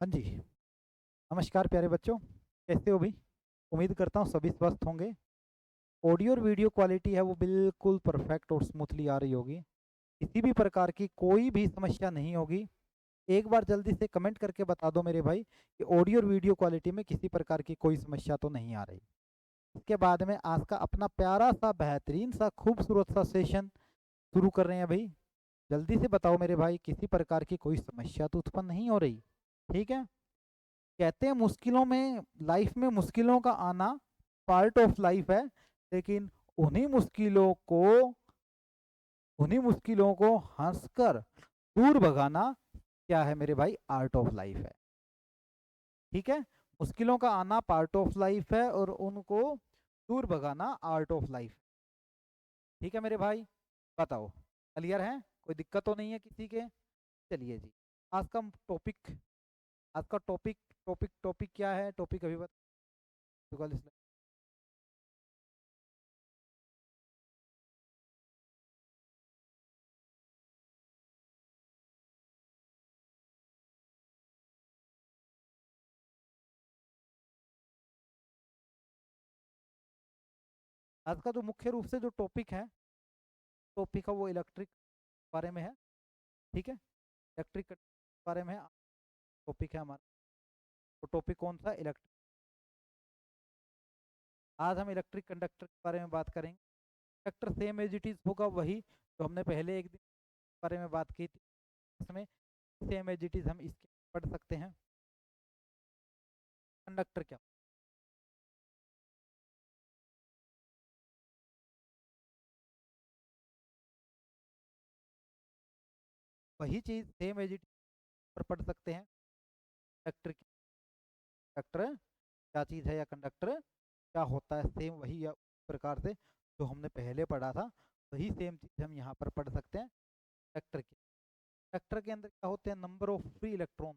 हाँ जी। नमस्कार प्यारे बच्चों, कैसे हो भाई? उम्मीद करता हूँ सभी स्वस्थ होंगे। ऑडियो और वीडियो क्वालिटी है वो बिल्कुल परफेक्ट और स्मूथली आ रही होगी। किसी भी प्रकार की कोई भी समस्या नहीं होगी। एक बार जल्दी से कमेंट करके बता दो मेरे भाई कि ऑडियो और वीडियो क्वालिटी में किसी प्रकार की कोई समस्या तो नहीं आ रही। इसके बाद में आज का अपना प्यारा सा बेहतरीन सा खूबसूरत सा सेशन शुरू कर रहे हैं भाई। जल्दी से बताओ मेरे भाई, किसी प्रकार की कोई समस्या तो उत्पन्न नहीं हो रही? ठीक है। कहते हैं मुश्किलों में, लाइफ में मुश्किलों का आना पार्ट ऑफ लाइफ है, लेकिन उन्हीं मुश्किलों को उन्हीं मुश्किलों को हंसकर दूर भगाना क्या है मेरे भाई? आर्ट ऑफ लाइफ है। ठीक है। मुश्किलों का आना पार्ट ऑफ लाइफ है और उनको दूर भगाना आर्ट ऑफ लाइफ। ठीक है मेरे भाई, बताओ क्लियर है? कोई दिक्कत तो नहीं है किसी के? चलिए जी। आज का टॉपिक आज का टॉपिक क्या है? टॉपिक अभी बता। आज का जो मुख्य रूप से जो टॉपिक है वो इलेक्ट्रिक बारे में है। ठीक है। इलेक्ट्रिक बारे में टॉपिक है हमारा। तो टॉपिक कौन सा? इलेक्ट्रिक। आज हम इलेक्ट्रिक कंडक्टर के बारे में बात करेंगे। Conductor same as it is होगा, वही जो हमने पहले एक दिन के बारे में बात की थी। इसमें सेम एज इट इज हम इसके पढ़ सकते हैं। कंडक्टर क्या? वही चीज सेम एज इट पर पढ़ सकते हैं। कंडक्टर कंडक्टर क्या चीज है, या कंडक्टर क्या होता है, सेम वही या प्रकार से जो हमने पहले पढ़ा था, वही सेम चीज हम यहाँ पर पढ़ सकते हैं। कंडक्टर की कंडक्टर के अंदर क्या होते हैं? Number of free electron.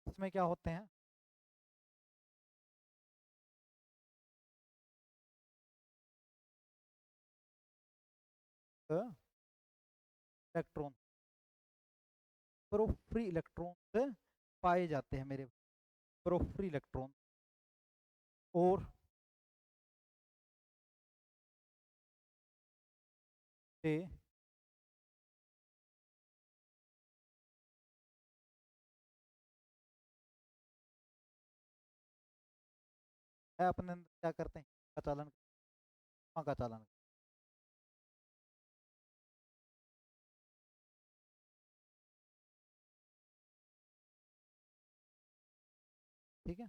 इसमें क्या होते हैं? Electron, number of free electron पाए जाते हैं मेरे। नंबर ऑफ फ्री इलेक्ट्रॉन और से है अपने अंदर क्या करते हैं? का चालन, का चालन। ठीक है।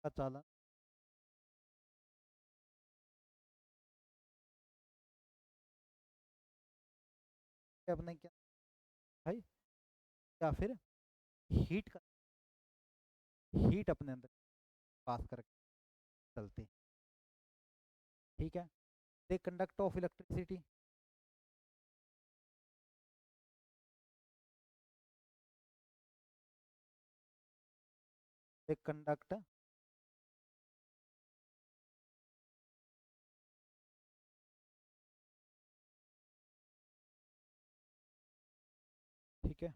का चालन अपने क्या भाई? या फिर हीट का, हीट अपने अंदर पास करके चलते हैं। ठीक है। They conduct of electricity. They conduct. ठीक है।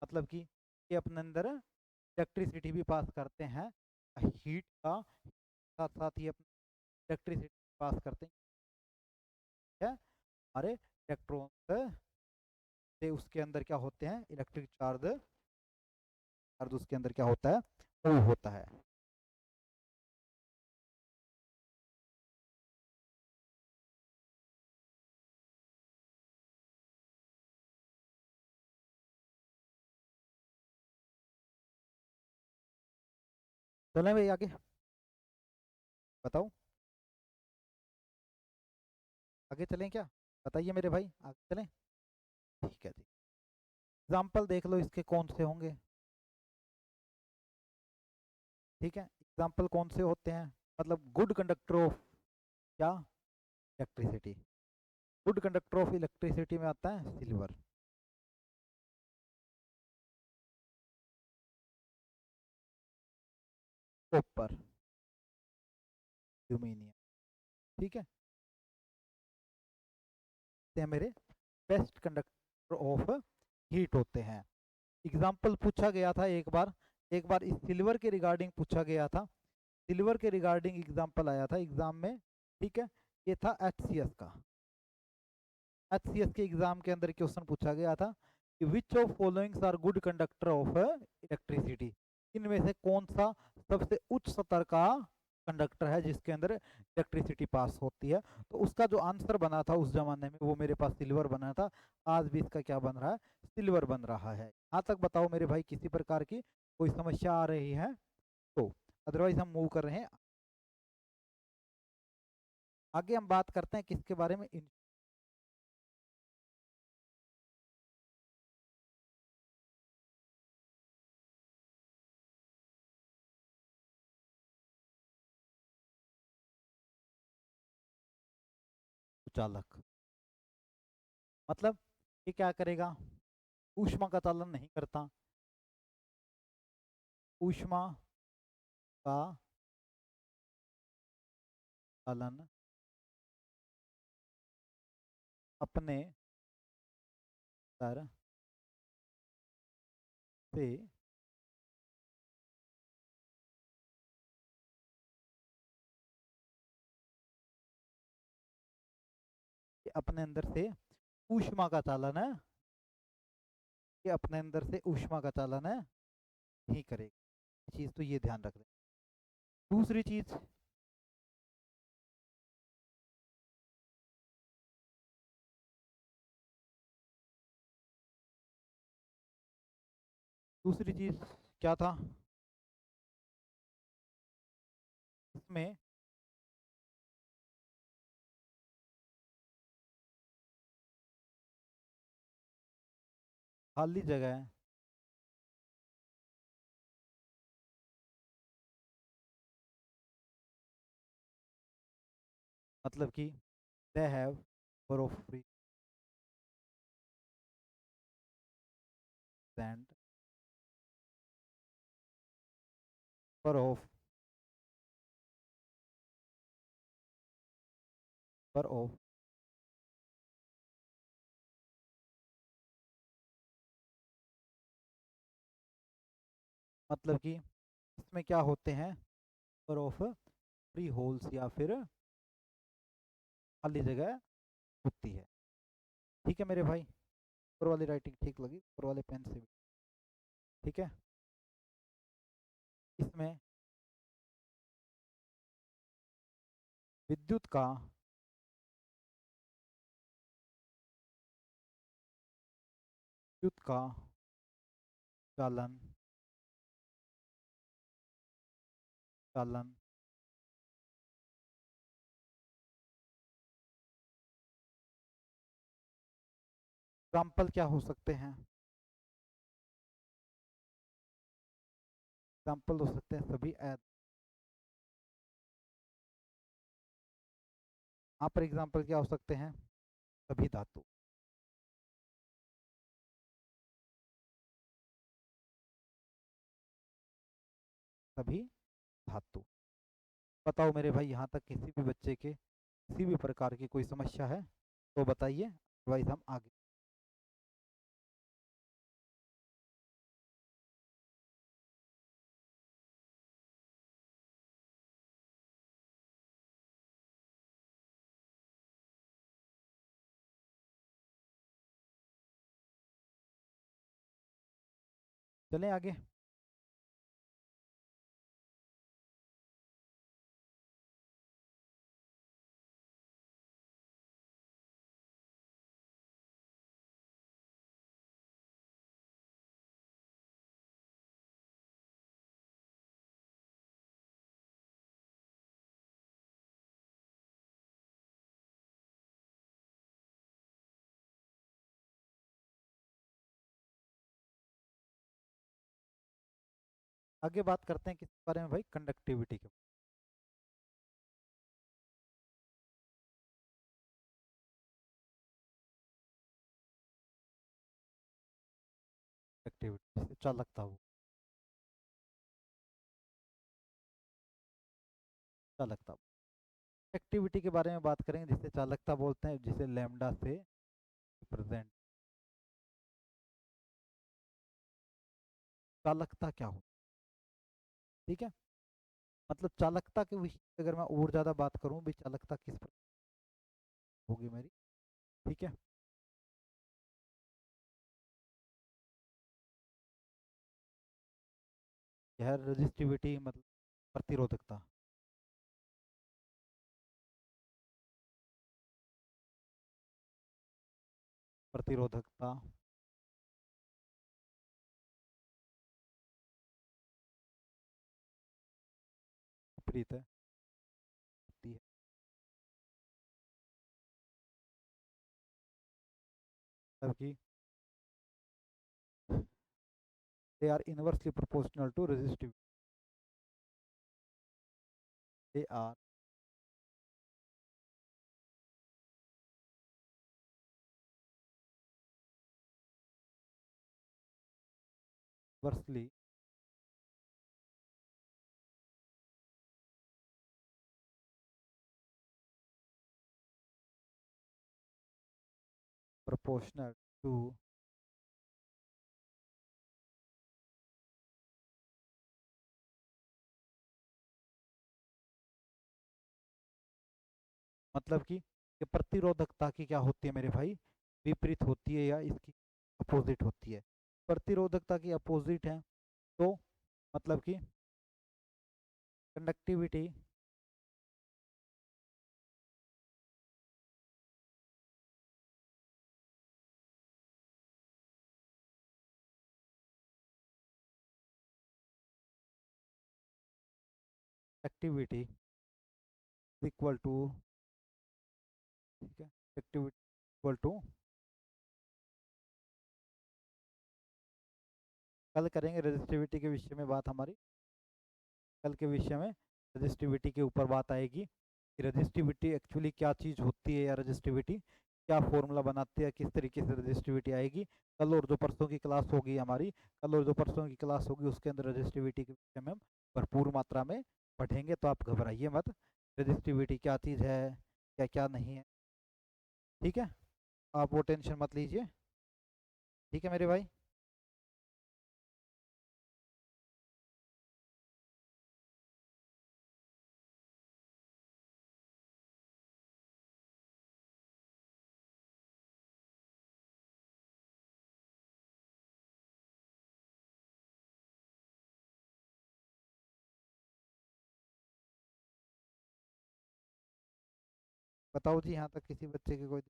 मतलब कि ये अपने अंदर इलेक्ट्रिसिटी भी पास करते हैं। हीट का साथ साथ ही अपने इलेक्ट्रिसिटी पास करते हैं। हमारे इलेक्ट्रॉन से उसके अंदर क्या होते हैं? इलेक्ट्रिक चार्ज, चार्ज उसके अंदर क्या होता है? मूव होता है। चलें भाई आगे, बताओ। आगे चलें क्या? बताइए मेरे भाई, आगे चलें। ठीक है जी। एग्जाम्पल देख लो इसके कौन से होंगे। ठीक है, एग्जाम्पल कौन से होते हैं, मतलब गुड कंडक्टर ऑफ क्या, electricity. Good conductor of electricity में आता है सिल्वर, कॉपर, एल्यूमिनियम। ठीक है, ये मेरे बेस्ट कंडक्टर ऑफ हीट होते हैं। एग्जाम्पल पूछा गया था एक बार इस सिल्वर के रिगार्डिंग पूछा गया था, सिल्वर के रिगार्डिंग एग्जाम्पल आया था एग्जाम में। ठीक है, ये था एचसीएस का। एचसीएस के एग्जाम के अंदर क्वेश्चन पूछा गया था कि which of followings are good conductor of electricity, इनमें से कौन सा सबसे उच्च स्तर का कंडक्टर है जिसके अंदर इलेक्ट्रिसिटी पास होती है। तो उसका जो आंसर बना था उस जमाने में वो मेरे पास सिल्वर बना था। आज भी इसका क्या बन रहा है, सिल्वर बन रहा है। यहाँ तक बताओ मेरे भाई, किसी प्रकार की कोई समस्या आ रही है तो, अदरवाइज हम मूव कर रहे हैं आगे। हम बात करते हैं किसके बारे में, चालक। मतलब ये क्या करेगा, ऊष्मा का चालन नहीं करता, ऊष्मा का चालन अपने स्तर से अपने अंदर से ऊष्मा का चालन है, ये अपने अंदर से ऊष्मा का चालन है नहीं करेगा। चीज तो ये ध्यान रख रहे। दूसरी चीज, दूसरी चीज क्या था इसमें, खाली जगह है, मतलब कि they have for of free sand for of for of, मतलब कि इसमें क्या होते हैं, फॉर ऑफ फ्री होल्स या फिर खाली जगह होती है। ठीक है मेरे भाई, ऊपर वाली राइटिंग ठीक लगी, ऊपर वाले पेन से भी। ठीक है, इसमें विद्युत का विद्युत का चालन चालन एग्जाम्पल क्या हो सकते हैं, एग्जाम्पल हो सकते हैं सभी यहाँ पर एग्जाम्पल क्या हो सकते हैं, सभी धातु, सभी धातु। बताओ मेरे भाई, यहाँ तक किसी भी बच्चे के किसी भी प्रकार की कोई समस्या है तो बताइए, अदरवाइज हम आगे। चलें आगे। आगे बात करते हैं किस बारे में भाई, कंडक्टिविटी के। कंडक्टिविटी से चालकता हो, चालकता, एक्टिविटी के बारे में बात करेंगे जिसे चालकता बोलते हैं, जिसे लैम्डा से रिप्रेजेंट। चालकता क्या हो, ठीक है, मतलब चालकता के विषय में अगर मैं और ज़्यादा बात करूं भी, चालकता किस प्रकार होगी मेरी, ठीक है। यह रजिस्टिविटी मतलब प्रतिरोधकता, प्रतिरोधकता विपरीत है, होती है, जबकि they are inversely proportional to resistivity, they are inversely proportional to मतलब कि ये प्रतिरोधकता की क्या होती है मेरे भाई, विपरीत होती है या इसकी अपोजिट होती है। प्रतिरोधकता की अपोजिट है तो मतलब कि कंडक्टिविटी एक्टिविटी इक्वल टू, ठीक है, एक्टिविटी इक्वल टू, कल करेंगे रजिस्टिविटी के विषय में बात हमारी, कल के विषय में रजिस्टिविटी के ऊपर बात आएगी कि रजिस्टिविटी एक्चुअली क्या चीज़ होती है, या रजिस्टिविटी क्या फॉर्मूला बनाती है, किस तरीके से रजिस्टिविटी आएगी। कल और जो परसों की क्लास होगी हमारी, कल और जो परसों की क्लास होगी उसके अंदर रजिस्टिविटी के विषय में हम भरपूर मात्रा में पढ़ेंगे, तो आप घबराइए मत, रजिस्टिविटी क्या चीज़ है, क्या क्या नहीं है, ठीक है, आप वो टेंशन मत लीजिए, ठीक है मेरे भाई। बताओ जी, यहाँ तक किसी बच्चे की कोई,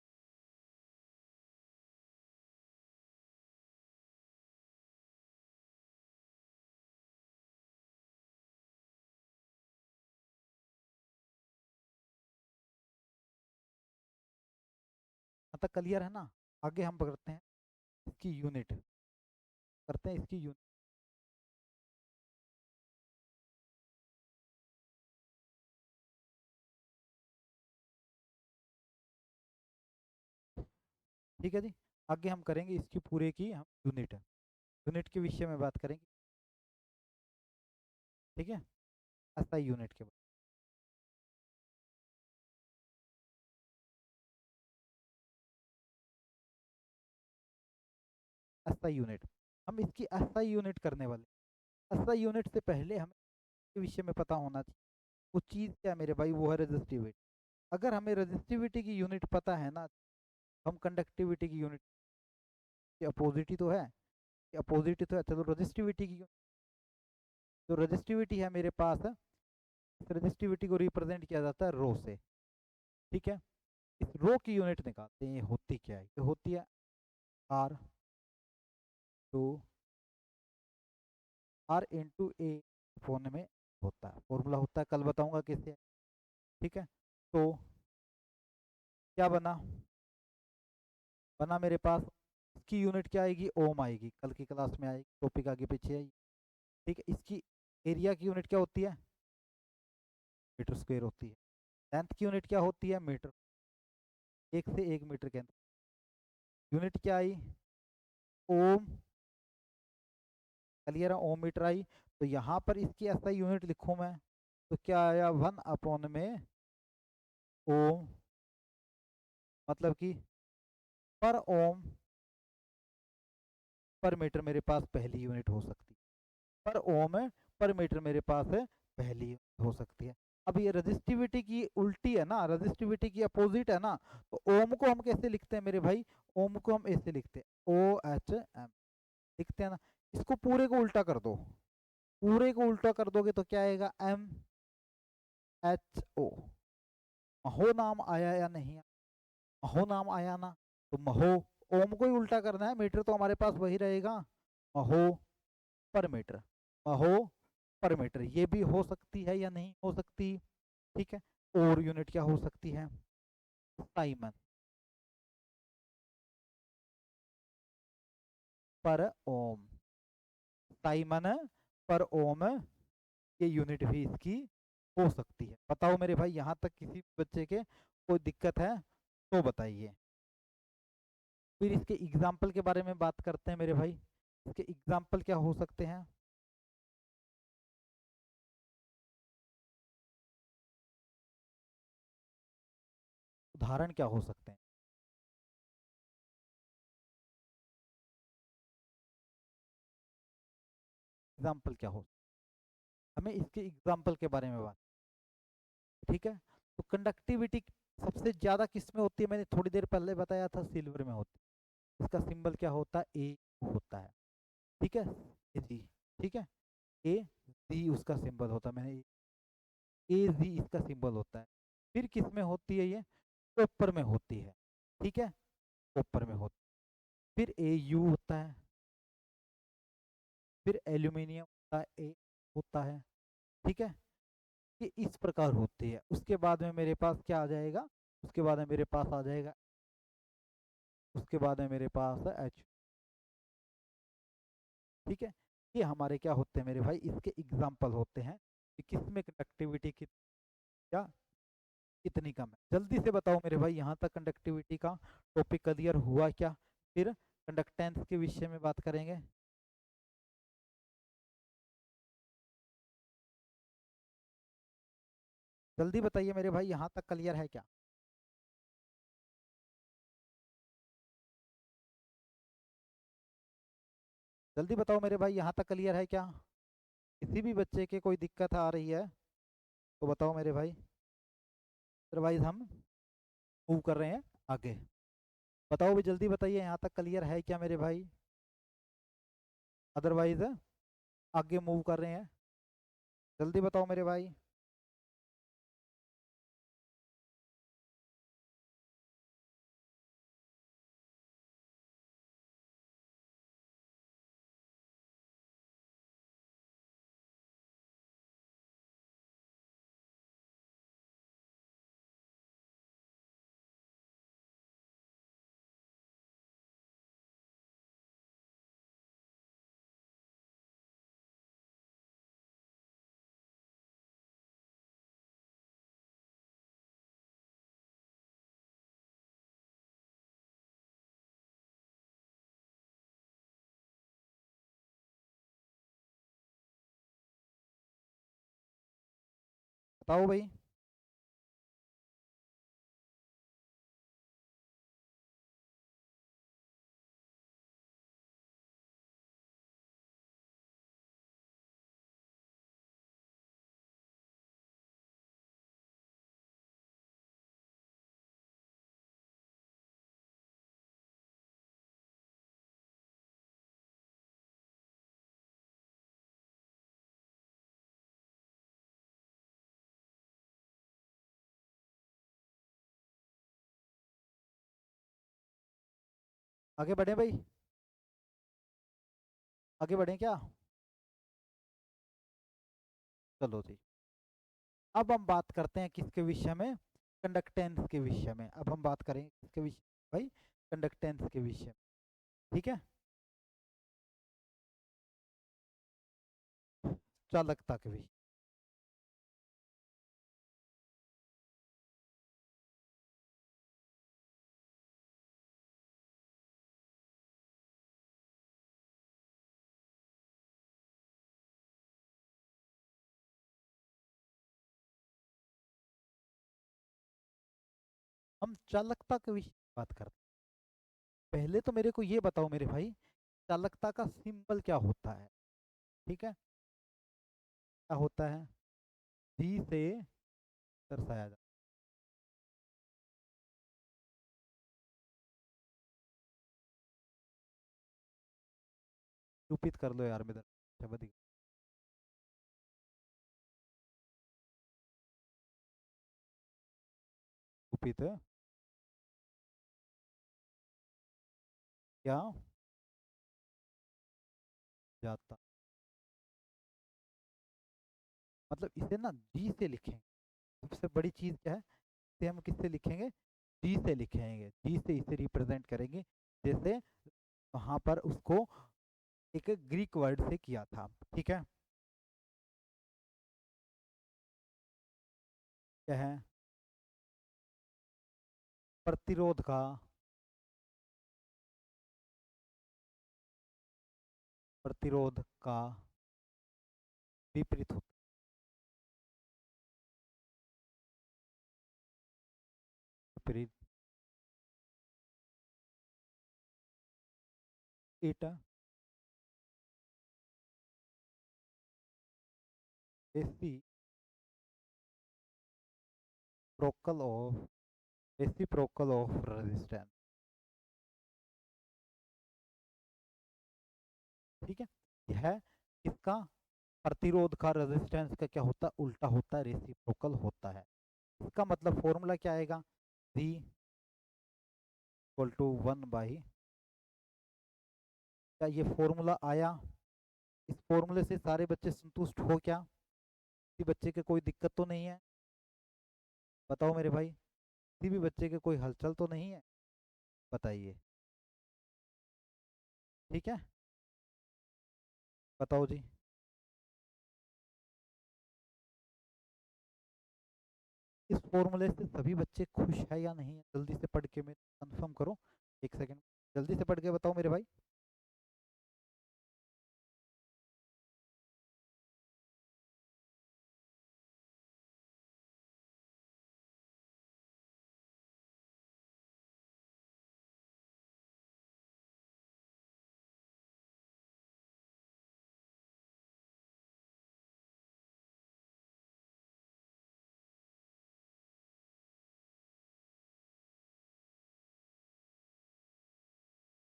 यहाँ तक क्लियर है ना। आगे हम करते हैं इसकी यूनिट, करते हैं इसकी यूनिट, ठीक है जी। आगे हम करेंगे इसकी पूरे की हम यूनिट, यूनिट के विषय में बात करेंगे, ठीक है, एसआई यूनिट के बाद, एसआई यूनिट, हम इसकी एसआई यूनिट करने वाले। एसआई यूनिट से पहले हमें के विषय में पता होना चाहिए वो चीज़ क्या है मेरे भाई, वो है रजिस्टिविटी। अगर हमें रजिस्टिविटी की यूनिट पता है ना, हम कंडक्टिविटी की यूनिट की अपोजिट ही तो है, अपोजिट ही तो है, चलो रजिस्टिविटी की, जो रजिस्टिविटी है मेरे पास, इस रजिस्टिविटी को रिप्रेजेंट किया जाता है रो से, ठीक है। इस रो की यूनिट निकालते हैं, ये होती क्या है, ये होती है R two, R into a phone में होता है, फॉर्मूला होता है, कल बताऊंगा कैसे, ठीक है। तो क्या बना, बना मेरे पास, इसकी यूनिट क्या आएगी, ओम आएगी, कल की क्लास में आएगी, टॉपिक आगे पीछे आएगी, ठीक है। इसकी एरिया की यूनिट क्या होती है? मीटर स्क्वायर होती है। लेंथ की यूनिट क्या होती है? मीटर। 1 से 1 मीटर के अंदर। यूनिट क्या आई? ओम। क्लियर है? ओम मीटर आई। तो यहाँ पर इसकी ऐसा यूनिट लिखूं मैं, तो क्या आया? 1 में ओम, मतलब कि पर ओम पर मीटर मेरे पास पहली यूनिट हो सकती है। पर ओम है, पर मीटर मेरे पास है पहली हो सकती है। अब ये रजिस्टिविटी की उल्टी है ना, रजिस्टिविटी की अपोजिट है ना। तो ओम को हम कैसे लिखते हैं मेरे भाई? ओम को हम ऐसे लिखते हैं, OHM लिखते हैं ना। इसको पूरे को उल्टा कर दो, पूरे को उल्टा कर दोगे तो क्या आएगा? MHO। महो नाम आया या नहीं? महो नाम आया ना, तो महो। ओम को ही उल्टा करना है, मीटर तो हमारे पास वही रहेगा। महो पर मीटर, महो पर मीटर, ये भी हो सकती है या नहीं हो सकती? ठीक है। और यूनिट क्या हो सकती है? साइमन पर ओम। साइमन पर ओम, ये यूनिट भी इसकी हो सकती है। बताओ मेरे भाई, यहाँ तक किसी बच्चे के कोई दिक्कत है तो बताइए। फिर इसके एग्जाम्पल के बारे में बात करते हैं मेरे भाई। इसके एग्जाम्पल क्या हो सकते हैं? उदाहरण क्या हो सकते हैं? एग्जाम्पल क्या हो, हमें इसके एग्जाम्पल के बारे में बात। ठीक है। तो कंडक्टिविटी सबसे ज्यादा किस में होती है? मैंने थोड़ी देर पहले बताया था, सिल्वर में होती है। इसका सिंबल क्या होता है? ए होता है। ठीक है, ए जी। ठीक है, ए जी उसका सिंबल होता है। मैंने ए जी इसका सिंबल होता है। फिर किस में होती है ये? कॉपर में होती है। ठीक है, कॉपर में होती है। फिर ए यू होता है। फिर एल्यूमिनियम होता है, ए होता है। ठीक है, ये इस प्रकार होती है। उसके बाद में मेरे पास क्या आ जाएगा? उसके बाद में मेरे पास आ जाएगा, उसके बाद में मेरे पास है एच। ठीक है, ये हमारे क्या होते हैं मेरे भाई? इसके एग्जाम्पल होते हैं कि किसमें कंडक्टिविटी की क्या कितनी कम है। जल्दी से बताओ मेरे भाई, यहाँ तक कंडक्टिविटी का टॉपिक क्लियर हुआ क्या? फिर कंडक्टेंस के विषय में बात करेंगे। जल्दी बताइए मेरे भाई, यहाँ तक क्लियर है क्या? जल्दी बताओ मेरे भाई, यहाँ तक क्लियर है क्या? किसी भी बच्चे के कोई दिक्कत आ रही है तो बताओ मेरे भाई, अदरवाइज हम मूव कर रहे हैं आगे। बताओ भी, जल्दी बताइए, यहाँ तक क्लियर है क्या मेरे भाई? अदरवाइज आगे मूव कर रहे हैं। जल्दी बताओ मेरे भाई। बताओ भाई। आगे बढ़े भाई, आगे बढ़े क्या? चलो जी। अब हम बात करते हैं किसके विषय में? कंडक्टेंस के विषय में। अब हम बात करेंगे किसके विषय भाई? कंडक्टेंस के विषय में। ठीक है, चालकता के विषय। हम चालकता के विषय में बात करते हैं। पहले तो मेरे को ये बताओ मेरे भाई, चालकता का सिंबल क्या होता है? ठीक है, क्या होता है? जी से दर्शाया जाता है। रूपित कर लो यार मेरा शब्द। रूपित क्या जाता, मतलब इसे ना जी से लिखेंगे। सबसे बड़ी चीज क्या है, इसे हम किससे लिखेंगे? जी से लिखेंगे, जी से इसे रिप्रेजेंट करेंगे। जैसे वहां पर उसको एक ग्रीक वर्ड से किया था। ठीक है, क्या है? प्रतिरोध का, प्रतिरोध का विपरीत होता है, विपरीत। It reciprocal of, reciprocal of resistance. ठीक है, यह इसका प्रतिरोध का, रेजिस्टेंस का क्या होता है? उल्टा होता है, रेसिप्रोकल होता है। इसका मतलब फॉर्मूला क्या आएगा? जी इक्वल टू 1/, क्या ये फॉर्मूला आया? इस फॉर्मूले से सारे बच्चे संतुष्ट हो क्या? किसी बच्चे के कोई दिक्कत तो नहीं है? बताओ मेरे भाई, किसी भी बच्चे के कोई हलचल तो नहीं है? बताइए। ठीक है, बताओ जी। इस फॉर्मूले से सभी बच्चे खुश है या नहीं है? जल्दी से पढ़ के मैं कंफर्म करो। एक सेकंड, जल्दी से पढ़ के बताओ मेरे भाई।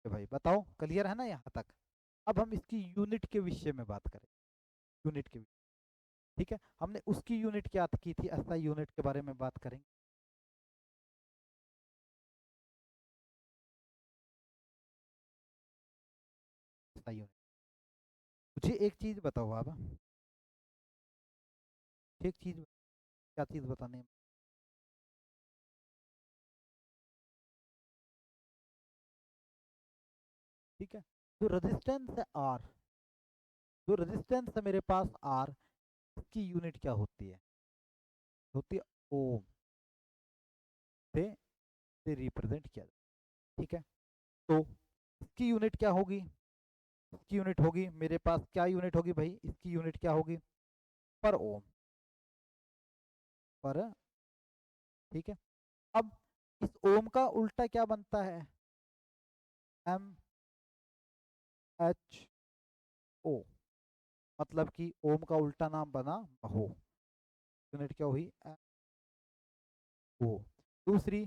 भाई बताओ, क्लियर है ना यहाँ तक? अब हम इसकी यूनिट के विषय में बात करें। यूनिट के विषय, ठीक है, हमने उसकी यूनिट क्या की थी, एसआई यूनिट के बारे में बात करेंगे। एसआई यूनिट, मुझे एक चीज बताओ आप, एक चीज, क्या चीज बताने है? ठीक है, जो रेजिस्टेंस है आर, जो रेजिस्टेंस है मेरे पास आर, इसकी यूनिट क्या होती है? होती है ओम से रिप्रेजेंट किया जाता है। ठीक है, तो इसकी यूनिट क्या होगी? इसकी यूनिट होगी मेरे पास, क्या यूनिट होगी भाई? इसकी यूनिट क्या होगी? पर ओम, पर। ठीक है, अब इस ओम का उल्टा क्या बनता है? एम एच ओ, मतलब कि ओम का उल्टा नाम बना महो। यूनिट क्या हुई? ओ। दूसरी,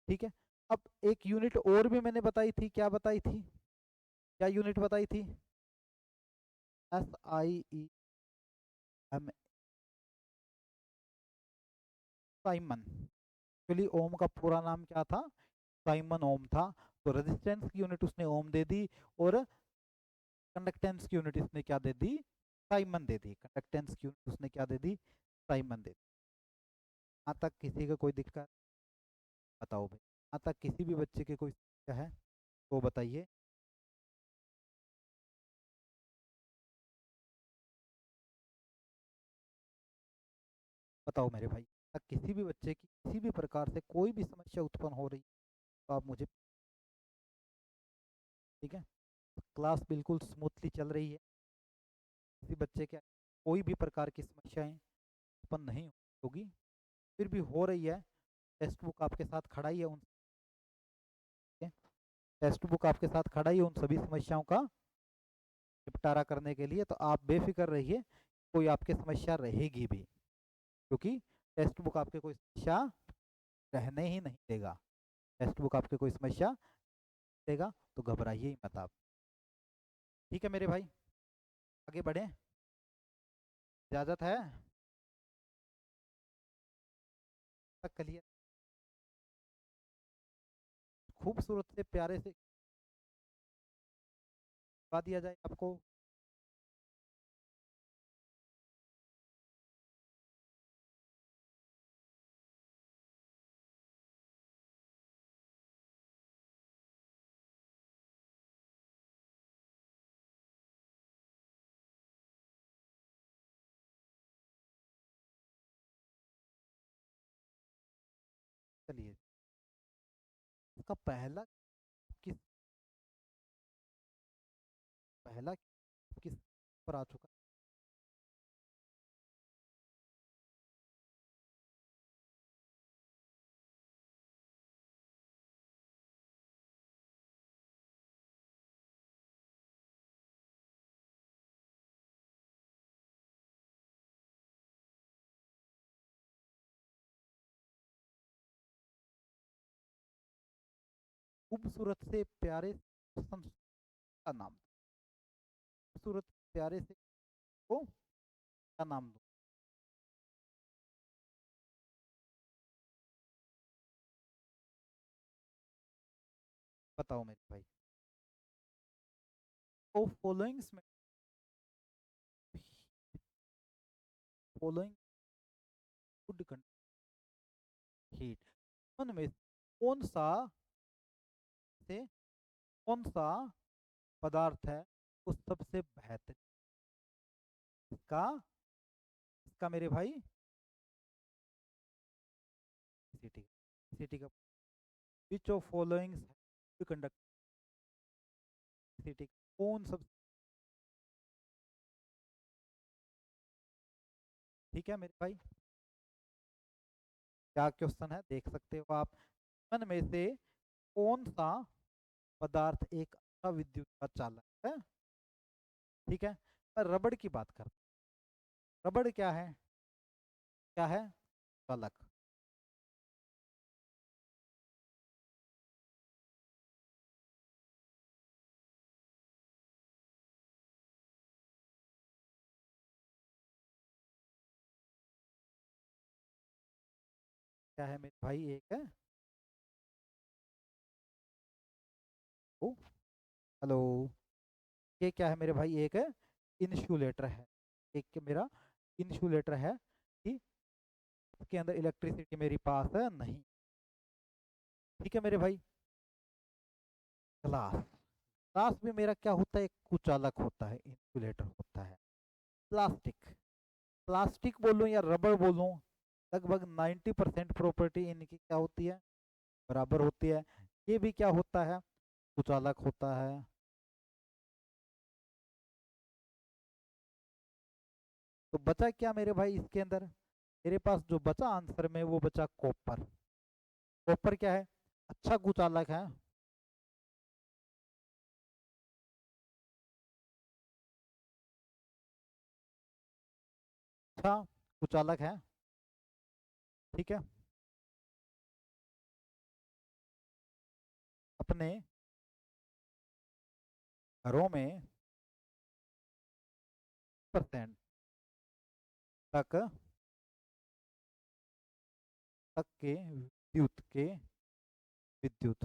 ठीक है, अब एक यूनिट और भी मैंने बताई थी, क्या बताई थी? क्या यूनिट बताई थी? SI Simon. एक्चुअली ओम का पूरा नाम क्या था? साइमन ओम था। तो रेजिस्टेंस की यूनिट उसने ओम दे दी, और कंडक्टेंस की यूनिट इसने क्या दे दी? साइमन दे दी। कंडक्टेंस की यूनिट उसने क्या दे दी? साइमन दे दी। यहाँ तक किसी का कोई दिक्कत? बताओ भाई, यहाँ तक किसी भी बच्चे के कोई समस्या है तो बताइए। बताओ मेरे भाई, किसी भी बच्चे की किसी भी प्रकार से कोई भी समस्या उत्पन्न हो रही तो आप मुझे, ठीक है। क्लास बिल्कुल स्मूथली चल रही है, किसी बच्चे के कोई भी प्रकार की समस्याएं उत्पन्न नहीं होगी, फिर भी हो रही है, टेक्स्ट बुक आपके साथ खड़ा ही है उन, टेक्स्ट बुक आपके साथ खड़ा ही है उन सभी समस्याओं का निपटारा करने के लिए, तो आप बेफिक्र रहिए, कोई आपकी समस्या रहेगी भी, क्योंकि टेक्स्ट बुक आपके कोई समस्या रहने ही नहीं देगा, टेक्स्ट बुक आपके कोई समस्या देगा, तो घबराइए ही मत आप। ठीक है मेरे भाई, आगे बढ़े, इजाज़त है, तक क्लियर, खूबसूरत से प्यारे से बता दिया जाए आपको। चलिए, इसका किस पहला किस पर आ चुका, खूबसूरत से प्यारे का नाम, खूबसूरत प्यारे से को क्या नाम दो, बताओ मेरे भाई। तो फॉलोइंग्स में, फॉलोइंग गुड हीट, उनमें से कौन सा पदार्थ है उस सबसे बेहतर, इसका इसका मेरे भाई सिटी, सिटी का विच ऑफ फॉलोइंग्स कंडक्ट, सिटी कौन सब, ठीक है मेरे भाई, क्या क्वेश्चन है देख सकते हो आप, निम्न में से कौन सा पदार्थ एक अच्छा विद्युत का चालक है, ठीक है। मैं रबड़ की बात कर, रबड़ क्या है, क्या है, चालक, क्या है मेरे भाई, एक है, ओ हेलो, ये क्या है मेरे भाई, एक है इंसुलेटर है, एक मेरा इंसुलेटर है कि इसके अंदर इलेक्ट्रिसिटी मेरे पास है नहीं, ठीक है मेरे भाई। ग्लास, ग्लास में मेरा क्या होता है, एक कुचालक होता है, इंसुलेटर होता है। प्लास्टिक, प्लास्टिक बोलूं या रबड़ बोलूं, लगभग 90% प्रॉपर्टी इनकी क्या होती है, बराबर होती है, ये भी क्या होता है, कुचालक होता है। तो बचा क्या मेरे भाई इसके अंदर, मेरे पास जो बचा आंसर में वो बचा कॉपर, कॉपर क्या है, अच्छा कुचालक है, अच्छा कुचालक है, ठीक है। अपने घरों में परसेंट तक तक के विद्युत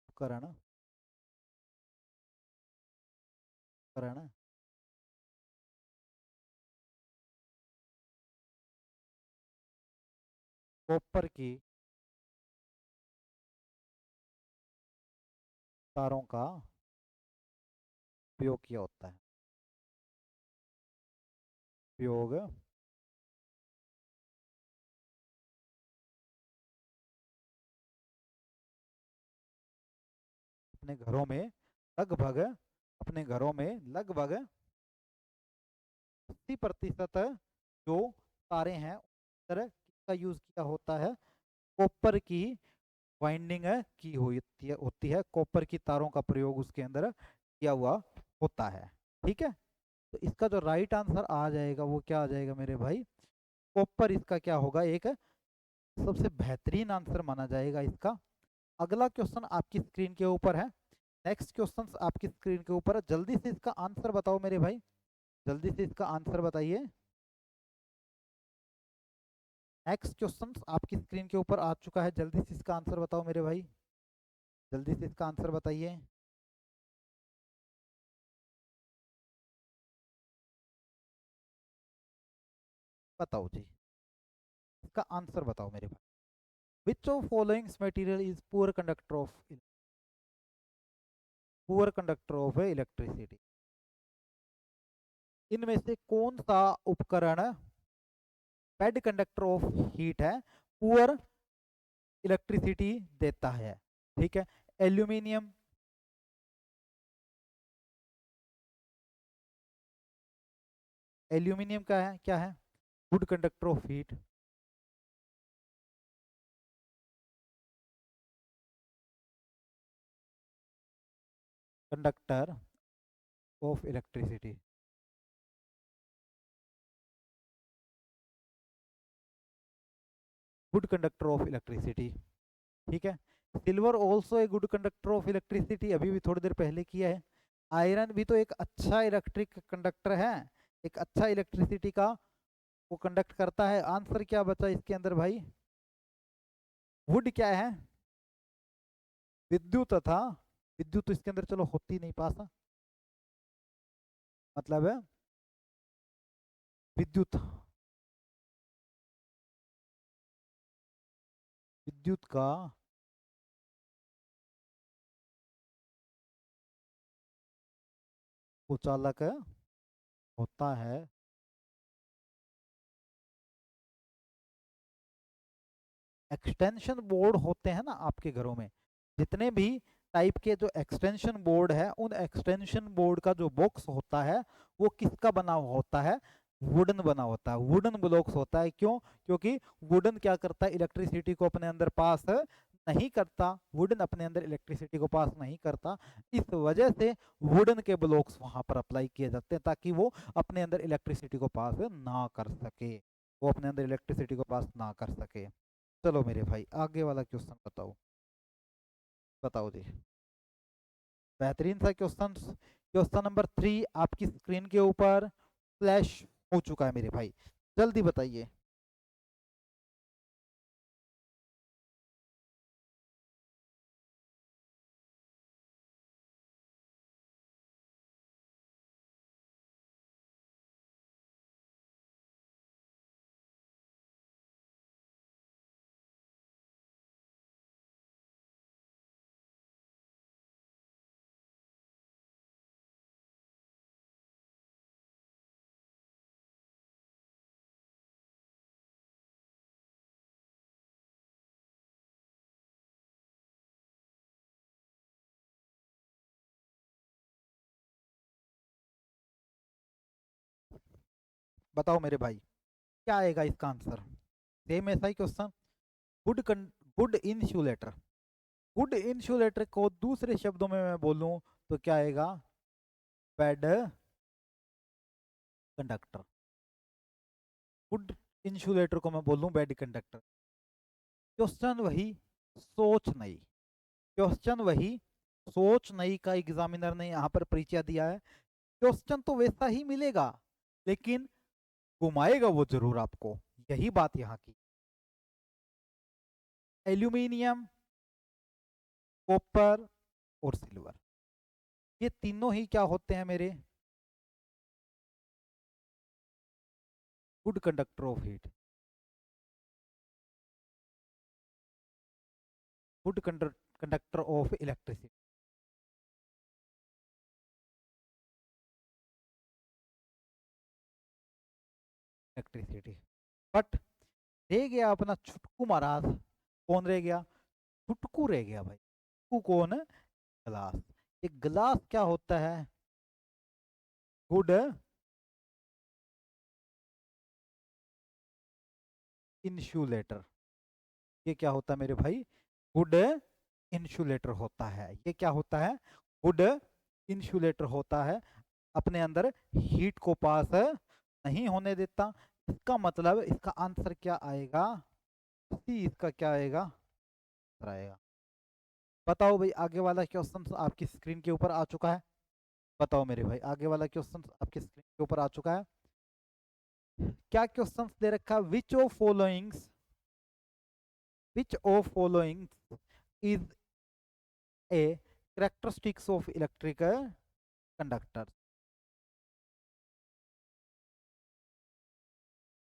उपकरण उपकरण कॉपर की तारों का उपयोग किया होता है, उपयोग अपने घरों में लगभग अपने घरों में लगभग 80% जो तारे हैं उस तरह का यूज किया होता है। कॉपर की वाइंडिंग की होती है कॉपर की तारों का प्रयोग उसके अंदर किया हुआ होता है। ठीक है, तो इसका जो राइट आंसर आ जाएगा वो क्या आ जाएगा मेरे भाई, कॉपर इसका क्या होगा, एक सबसे बेहतरीन आंसर माना जाएगा इसका। अगला क्वेश्चन आपकी स्क्रीन के ऊपर है, नेक्स्ट क्वेश्चन आपकी स्क्रीन के ऊपर है, जल्दी से इसका आंसर बताओ मेरे भाई, जल्दी से इसका आंसर बताइए। नेक्स्ट क्वेश्चन आपकी स्क्रीन के ऊपर आ चुका है, जल्दी से इसका आंसर बताओ मेरे भाई, जल्दी से इसका आंसर बताइए। बताओ जी, इसका आंसर बताओ मेरे भाई। विच of followings material is poor conductor of electricity. इनमें से कौन सा उपकरण बैड कंडक्टर ऑफ हीट है, पुअर इलेक्ट्रिसिटी देता है। ठीक है, एल्यूमिनियम, एल्यूमिनियम का है क्या है, good conductor of heat. Conductor of electricity, good conductor of electricity. ठीक है, silver also a good conductor of electricity, अभी भी थोड़ी देर पहले किया है। आयरन भी तो एक अच्छा इलेक्ट्रिक कंडक्टर है, एक अच्छा इलेक्ट्रिसिटी का वो कंडक्ट करता है। आंसर क्या बचा इसके अंदर भाई, वुड क्या है, विद्युत था, विद्युत तो इसके अंदर चलो होती नहीं पास, मतलब है विद्युत, विद्युत का कुचालक होता है। एक्सटेंशन बोर्ड होते हैं ना आपके घरों में, जितने भी टाइप के जो एक्सटेंशन बोर्ड है, उन एक्सटेंशन बोर्ड का जो बॉक्स होता है वो किसका बना हुआ होता है, वुडन बना होता है, वुडन ब्लॉक्स होता है। क्यों, क्योंकि वुडन क्या करता है, इलेक्ट्रिसिटी को अपने अंदर पास नहीं करता, वुडन अपने अंदर इलेक्ट्रिसिटी को पास नहीं करता। इस वजह से वुडन के ब्लॉक्स वहां पर अप्लाई किए जाते हैं ताकि वो अपने अंदर इलेक्ट्रिसिटी को पास ना कर सके, वो अपने अंदर इलेक्ट्रिसिटी को पास ना कर सके। चलो मेरे भाई आगे वाला क्वेश्चन बताओ, बताओ जी, बेहतरीन सा क्वेश्चन। क्वेश्चन नंबर 3 आपकी स्क्रीन के ऊपर फ्लैश हो चुका है मेरे भाई, जल्दी बताइए। बताओ मेरे भाई, क्या आएगा इसका आंसर, सेम ऐसा ही question. Good good insulator, good insulator को दूसरे शब्दों में मैं बोलूं तो क्या आएगा, बैड कंडक्टर। गुड इंसुलेटर को मैं बोलूं बैड कंडक्टर। क्वेश्चन वही, सोच नहीं, क्वेश्चन वही, सोच नहीं का एग्जामिनर ने यहाँ पर परिचय दिया है। क्वेश्चन तो वैसा ही मिलेगा लेकिन घुमाएगा वो जरूर आपको, यही बात यहाँ की। एल्यूमिनियम, कॉपर और सिल्वर, ये तीनों ही क्या होते हैं मेरे, good conductor of heat, good conductor of electricity. Electricity. But रह गया अपना छुटकू महाराज। कौन रह गया? छुटकू रह गया भाई। छुटकू कौन? ग्लास। ये ग्लास क्या होता है? Good insulator. ये क्या होता है मेरे भाई? गुड इंसुलेटर होता है। ये क्या होता है? गुड इंसुलेटर होता है। अपने अंदर हीट को पास नहीं होने देता। इसका मतलब इसका आंसर क्या आएगा? सी इसका क्या आएगा? आएगा। बताओ भाई, आगे वाला क्वेश्चन आपकी स्क्रीन के ऊपर आ चुका है। बताओ मेरे भाई, आगे वाला क्वेश्चन आपकी स्क्रीन के ऊपर आ चुका है। क्या क्वेश्चन दे रखा? विच of followings is a characteristics of electric conductor?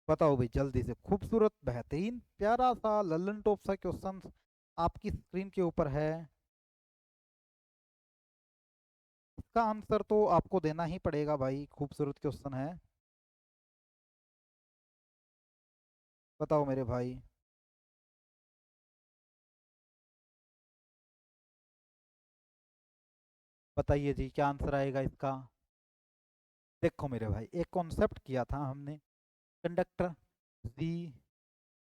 बताओ भाई जल्दी से। खूबसूरत, बेहतरीन, प्यारा सा लल्लन टॉप सा क्वेश्चन आपकी स्क्रीन के ऊपर है। इसका आंसर तो आपको देना ही पड़ेगा भाई, खूबसूरत क्वेश्चन है। बताओ मेरे भाई। बताइए जी, क्या आंसर आएगा इसका? देखो मेरे भाई, एक कॉन्सेप्ट किया था हमने, conductor V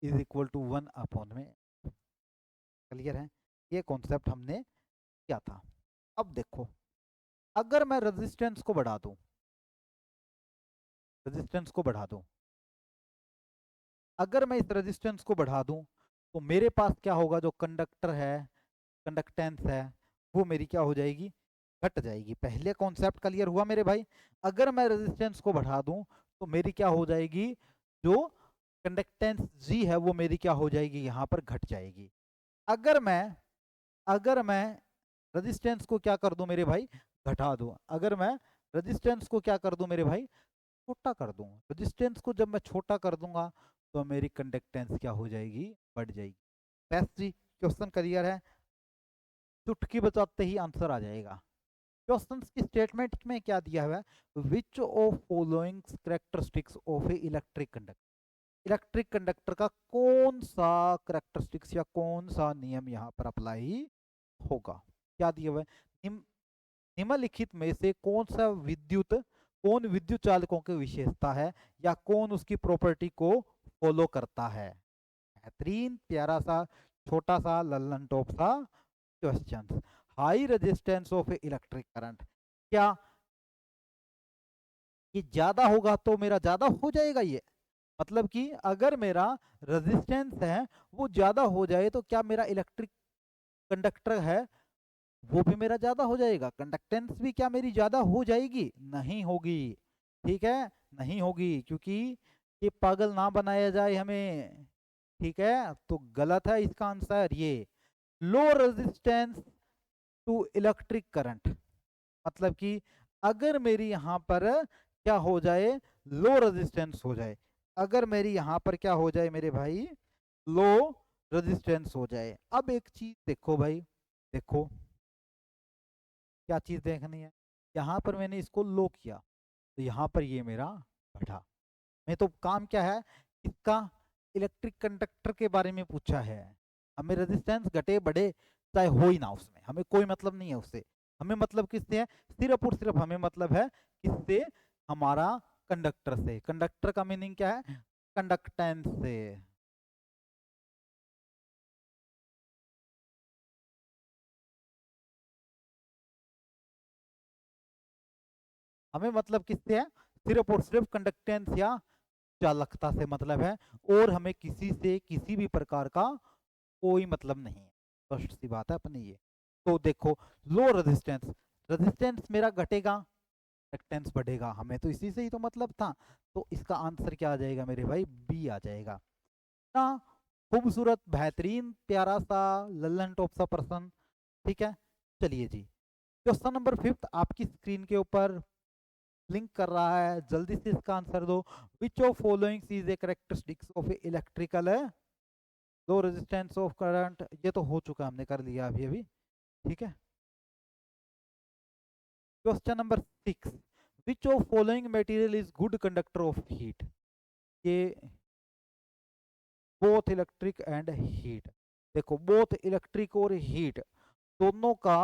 is equal to 1 में। क्लियर है? ये कॉन्सेप्ट हमने किया था। अब देखो, अगर मैं रेजिस्टेंस को बढ़ा दूं, रेजिस्टेंस को बढ़ा दूं, अगर मैं इस रेजिस्टेंस को बढ़ा दूं, तो मेरे पास क्या होगा? जो कंडक्टर है, कंडक्टेंस है, वो मेरी क्या हो जाएगी? घट जाएगी। पहले कॉन्सेप्ट क्लियर हुआ मेरे भाई? अगर मैं रेजिस्टेंस को बढ़ा दूं, तो मेरी क्या हो जाएगी? जो कंडक्टेंस जी है वो मेरी क्या हो जाएगी? यहाँ पर घट जाएगी। अगर मैं अगर मैं रेजिस्टेंस को क्या कर दूं मेरे भाई? घटा दूं। अगर मैं रेजिस्टेंस को क्या कर दूं मेरे भाई? छोटा कर दूं। रेजिस्टेंस को जब मैं छोटा कर दूंगा, तो मेरी कंडक्टेंस क्या हो जाएगी? बढ़ जाएगी। बस जी, क्वेश्चन क्लियर है। चुटकी बजाते ही आंसर आ जाएगा। क्वेश्चन की स्टेटमेंट में क्या दिया हुआ है? Which of following characteristics of A electric conductor? Electric conductor का कौन सा कैरेक्टरिस्टिक्स या कौन सा नियम यहाँ पर अप्लाई होगा? क्या दिया हुआ है? निम्नलिखित में से कौन विद्युत चालकों की विशेषता है, या कौन उसकी प्रॉपर्टी को फॉलो करता है? बेहतरीन, प्यारा सा, छोटा सा, लल्लन टॉप सा question. High resistance of electric current. क्या ये ज्यादा होगा तो मेरा ज्यादा हो जाएगा? ये मतलब कि अगर मेरा रेजिस्टेंस है वो ज्यादा हो जाए, तो क्या मेरा इलेक्ट्रिक कंडक्टर है वो भी मेरा ज्यादा हो जाएगा? कंडक्टेंस भी क्या मेरी ज्यादा हो जाएगी? नहीं होगी। ठीक है, नहीं होगी, क्योंकि ये पागल ना बनाया जाए हमें। ठीक है, तो गलत है इसका आंसर ये। Low resistance to electric current, मतलब कि अगर मेरी यहाँ पर क्या हो जाए? लो रेजिस्टेंस हो जाए। अगर मेरी यहाँ पर क्या हो जाए मेरे भाई? लो रेजिस्टेंस हो जाए। अब एक चीज देखो भाई, देखो क्या चीज देखनी है। यहाँ पर मैंने इसको लो किया, तो यहाँ पर ये मेरा बढ़ा। मैं तो काम क्या है इसका? इलेक्ट्रिक कंडक्टर के बारे में पूछा है। हमें रेजिस्टेंस घटे बढ़े चाहे हो ही ना, उसमें हमें कोई मतलब नहीं है उससे। हमें मतलब किससे है? सिर्फ और सिर्फ हमें मतलब है किससे? हमारा कंडक्टर से। कंडक्टर का मीनिंग क्या है? कंडक्टेंस से। हमें मतलब किससे है? सिर्फ और सिर्फ कंडक्टेंस या चालकता से मतलब है, और हमें किसी से किसी भी प्रकार का कोई मतलब नहीं है। स्पष्ट सी बात है अपनी ये। तो देखो, लो रेजिस्टेंस, रेजिस्टेंस मेरा घटेगा, कंडक्टेंस बढ़ेगा, हमें तो इसी से ही तो मतलब था। तो इसका आंसर क्या आ जाएगा मेरे भाई? बी आ जाएगा ना। खूबसूरत, बेहतरीन, प्यारा सा, लल्लन टॉप सा पर्सन। ठीक है, चलिए जी, क्वेश्चन नंबर 5 आपकी स्क्रीन के ऊपर लिंक कर रहा है, जल्दी से इसका आंसर दो। विच of following is a characteristics of electrical low resistance of current? ये तो हो चुका, हमने कर लिया अभी अभी। ठीक है, question number 6, which of following material is good conductor of heat? ये बोथ इलेक्ट्रिक एंड हीट, देखो बोथ इलेक्ट्रिक और हीट दोनों का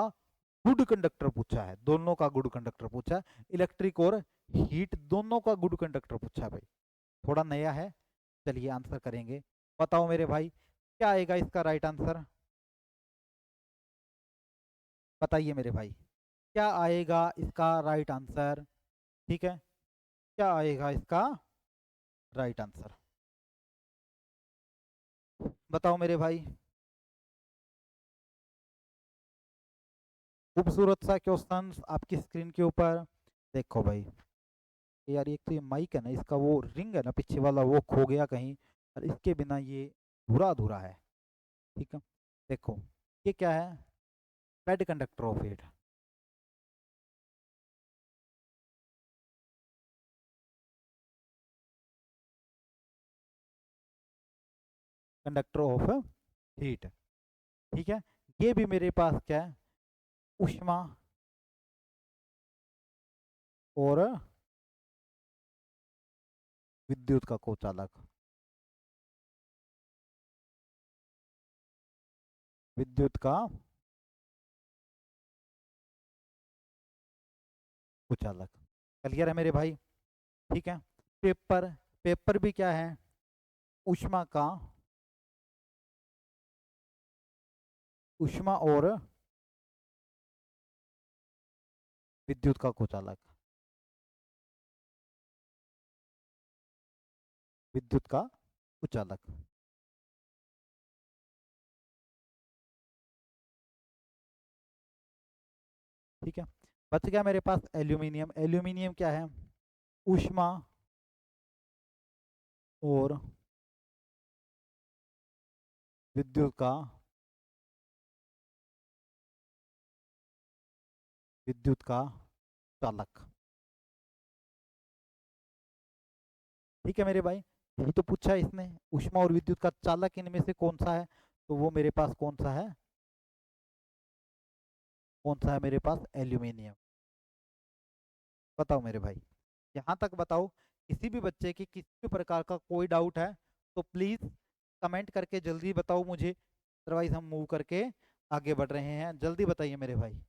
गुड कंडक्टर पूछा है, दोनों का गुड कंडक्टर पूछा है, इलेक्ट्रिक और हीट दोनों का गुड कंडक्टर पूछा है भाई, थोड़ा नया है। चलिए आंसर करेंगे, बताओ मेरे भाई क्या आएगा इसका राइट आंसर, बताइए मेरे भाई क्या आएगा इसका राइट आंसर। ठीक है, क्या आएगा इसका राइट आंसर, बताओ मेरे भाई। खूबसूरत सा क्वेश्चन आपकी स्क्रीन के ऊपर, देखो भाई यार एक तो ये माइक है ना, इसका वो रिंग है ना पीछे वाला वो खो गया कहीं, और इसके बिना ये अधूरा अधूरा है। ठीक है, देखो ये क्या है, bad conductor of heat, conductor of heat. ठीक है, ये भी मेरे पास क्या है, ऊष्मा और विद्युत का कोचालक, विद्युत का कुचालक, क्लियर है मेरे भाई। ठीक है, पेपर, पेपर भी क्या है, ऊष्मा का, ऊष्मा और विद्युत का कुचालक, विद्युत का कुचालक। ठीक है, बच गया मेरे पास एल्यूमिनियम, एल्यूमिनियम क्या है, ऊष्मा और विद्युत का, विद्युत का चालक। ठीक है मेरे भाई, यही तो पूछा है इसने, ऊष्मा और विद्युत का चालक इनमें से कौन सा है, तो वो मेरे पास कौन सा है, कौन सा है मेरे पास, एल्यूमिनियम। बताओ मेरे भाई, यहाँ तक बताओ, किसी भी बच्चे की किसी भी प्रकार का कोई डाउट है तो प्लीज कमेंट करके जल्दी बताओ मुझे, अदरवाइज हम मूव करके आगे बढ़ रहे हैं, जल्दी बताइए मेरे भाई।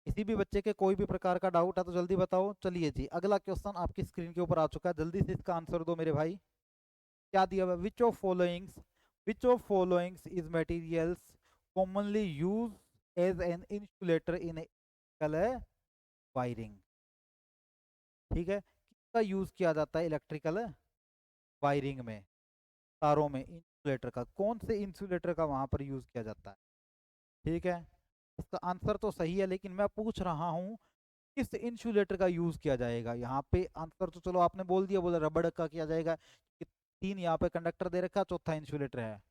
किसी भी बच्चे के कोई भी प्रकार का डाउट है तो जल्दी बताओ। चलिए जी, अगला क्वेश्चन आपकी स्क्रीन के ऊपर आ चुका है, जल्दी से इसका आंसर दो मेरे भाई। क्या दिया हुआ, which of followings is materials commonly use as an insulator in electrical wiring. ठीक है, किसका यूज किया जाता है इलेक्ट्रिकल वायरिंग में, तारों में इंसुलेटर का, कौन से इंसुलेटर का वहां पर यूज किया जाता है। ठीक है, इसका आंसर तो सही है लेकिन मैं पूछ रहा हूँ किस इंसुलेटर का यूज किया जाएगा। यहाँ पे आंसर तो चलो आपने बोल दिया, बोला रबड़ का किया जाएगा, कि तीन यहाँ पे कंडक्टर दे रखा, चौथा इंसुलेटर है।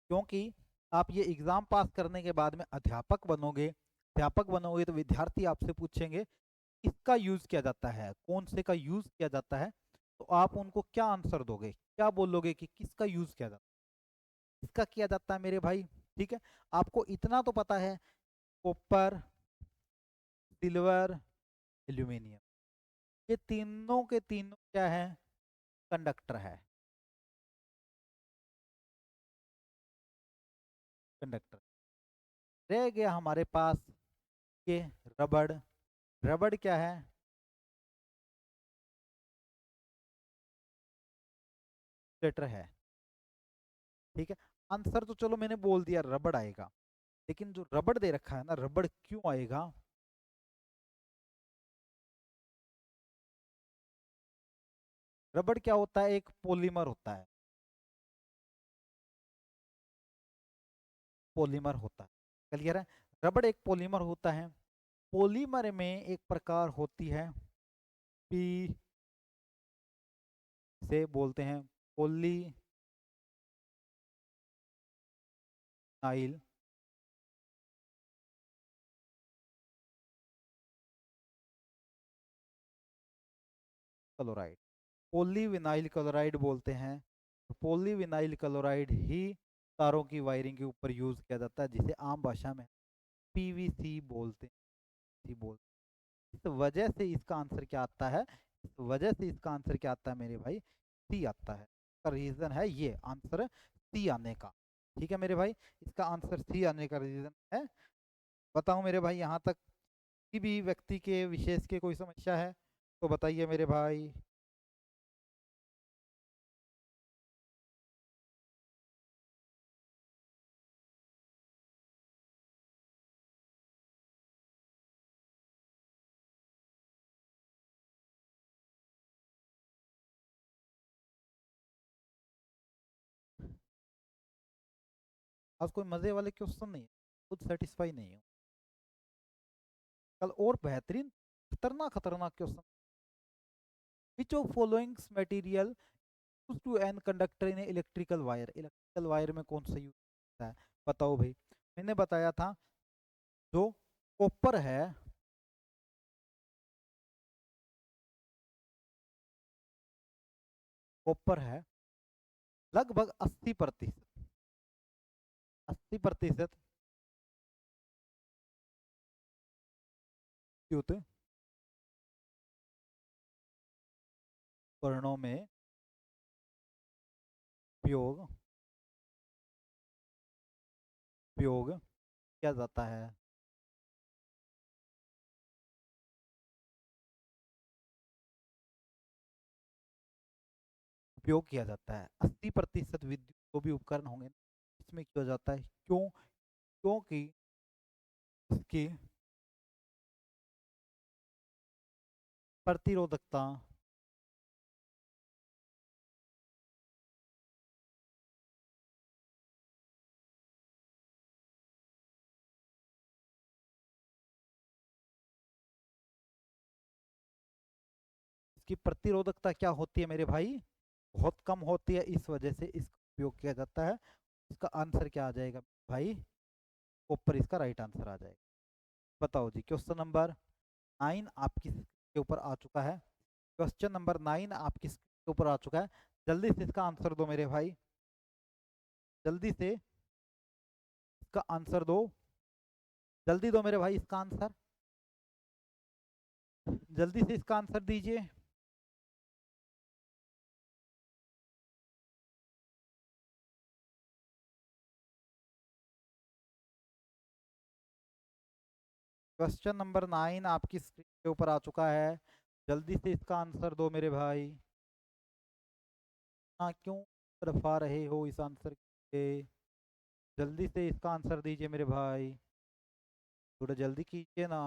क्योंकि आप ये एग्जाम पास करने के बाद में अध्यापक बनोगे, अध्यापक बनोगे तो विद्यार्थी आपसे पूछेंगे किसका यूज किया जाता है, कौन से का यूज किया जाता है, तो आप उनको क्या आंसर दोगे, क्या बोलोगे कि किसका यूज किया जाता है, किसका किया जाता है मेरे भाई। ठीक है, आपको इतना तो पता है, कॉपर, सिल्वर, एल्यूमिनियम, ये तीनों के तीनों क्या है, कंडक्टर है, कंडक्टर। रह गया हमारे पास ये रबड़, रबड़ क्या है, लेटर है। ठीक है, आंसर तो चलो मैंने बोल दिया रबड़ आएगा, लेकिन जो रबड़ दे रखा है ना, रबड़ क्यों आएगा, रबड़ क्या होता है, एक पॉलीमर होता है, पॉलीमर होता है, क्लियर है। रबड़ एक पॉलीमर होता है, पॉलीमर में एक प्रकार होती है पी, से बोलते हैं पॉलीनाइल क्लोराइड, पॉलीविनाइल क्लोराइड बोलते हैं, पॉलीविनाइल क्लोराइड ही तारों की वायरिंग के ऊपर यूज किया जाता है, जिसे आम भाषा में पीवीसी बोलते हैं, इस वजह से इसका आंसर क्या आता है, इस वजह से इसका आंसर क्या आता है मेरे भाई, सी आता है। इसका रीजन है ये आंसर सी आने का। ठीक है मेरे भाई, इसका आंसर सी आने का रीजन है। बताऊं मेरे भाई, यहाँ तक किसी भी व्यक्ति के विशेष के कोई समस्या है तो बताइए मेरे भाई। आज कोई मजे वाले क्वेश्चन नहीं है, खुद सेटिस्फाई नहीं हूँ। कल और बेहतरीन खतरनाक खतरनाक question. Which of followings material use to an conductor in electrical wire, electrical wire में कौन सा यूज होता है, बताओ भाई। मैंने बताया था जो कॉपर है, कॉपर है लगभग 80%, 80% युद्ध उपकरणों में उपयोग उपयोग किया जाता है। उपयोग किया जाता है 80% विद्युत जो भी उपकरण होंगे इसमें किया जाता है। क्यों? क्योंकि इसकी प्रतिरोधकता इसकी प्रतिरोधकता क्या होती है मेरे भाई, बहुत कम होती है, इस वजह से इसका उपयोग किया जाता है। इसका आंसर क्या आ जाएगा भाई, ऊपर इसका राइट आंसर आ जाएगा। बताओ जी, क्वेश्चन नंबर 9 आपकी के ऊपर आ चुका है। क्वेश्चन नंबर 9 आपकी के ऊपर आ चुका है। जल्दी से इसका आंसर दो मेरे भाई, जल्दी से इसका आंसर दो, जल्दी दो मेरे भाई इसका आंसर, जल्दी से इसका आंसर दीजिए। क्वेश्चन नंबर 9 आपकी स्क्रीन के ऊपर आ चुका है। जल्दी से इसका आंसर दो मेरे भाई। हाँ, क्यों तरफा रहे हो इस आंसर के, जल्दी से इसका आंसर दीजिए मेरे भाई, थोड़ा जल्दी कीजिए ना।